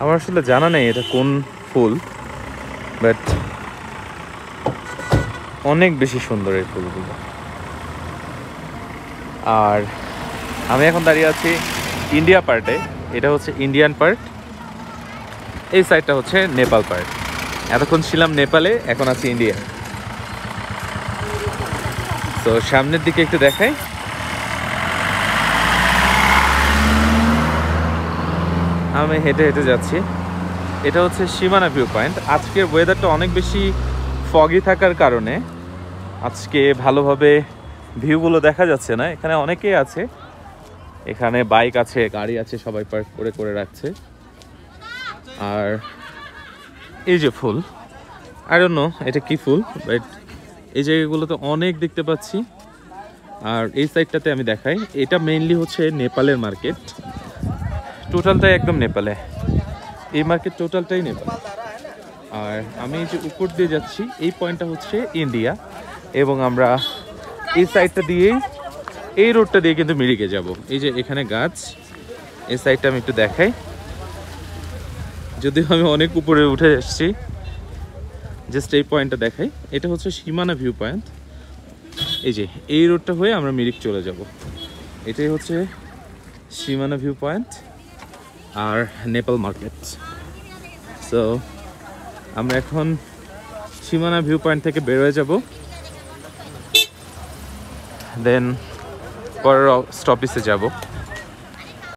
আমার আসলে জানা নেই এটা কোন ফুল, বাট অনেক বেশি সুন্দর এই ফুলগুলো। আর আমি এখন দাঁড়িয়ে আছি ইন্ডিয়া পার্টে। এটা হচ্ছে ইন্ডিয়ান পার্ট, এই সাইডটা হচ্ছে নেপাল পার্ট। এতক্ষণ ছিলাম নেপালে, এখন আছি ইন্ডিয়া। তো সামনের দিকে একটু দেখাই। আমি হেঁটে হেঁটে যাচ্ছি। এটা হচ্ছে সীমানা ভিউ পয়েন্ট। আজকের ওয়েদারটা অনেক বেশি ফগি থাকার কারণে আজকে ভালোভাবে ভিউগুলো দেখা যাচ্ছে না। এখানে অনেকেই আছে, এখানে বাইক আছে, গাড়ি আছে, সবাই পার্ক করে করে রাখছে। আর এই যে ফুল, আই ডোন্ট নো এটা কি ফুল, বাট এই জায়গাগুলোতে অনেক দেখতে পাচ্ছি। আর এই সাইডটাতে আমি দেখাই, এটা মেইনলি হচ্ছে নেপালের মার্কেট। টোটালটাই একদম নেপালে, এই মার্কেট টোটালটাই নেপাল। আর আমি যে উপর দিয়ে যাচ্ছি এই পয়েন্টটা হচ্ছে ইন্ডিয়া, এবং আমরা এই সাইডটা দিয়েই, এই রোডটা দিয়ে কিন্তু মিরিকে যাব। এই যে এখানে গাছ, এই সাইডটা আমি একটু দেখাই। যদিও আমি অনেক উপরে উঠে এসেছি, জাস্ট এই পয়েন্টটা দেখাই। এটা হচ্ছে সীমানা ভিউ পয়েন্ট। এই যে এই রোডটা হয়ে আমরা মিরিক চলে যাব। এটাই হচ্ছে সীমানা ভিউ পয়েন্ট আর নেপাল মার্কেট। সো আমরা এখন সীমানা ভিউ পয়েন্ট থেকে বের হয়ে যাব, দেন পরের স্টপেজে যাব।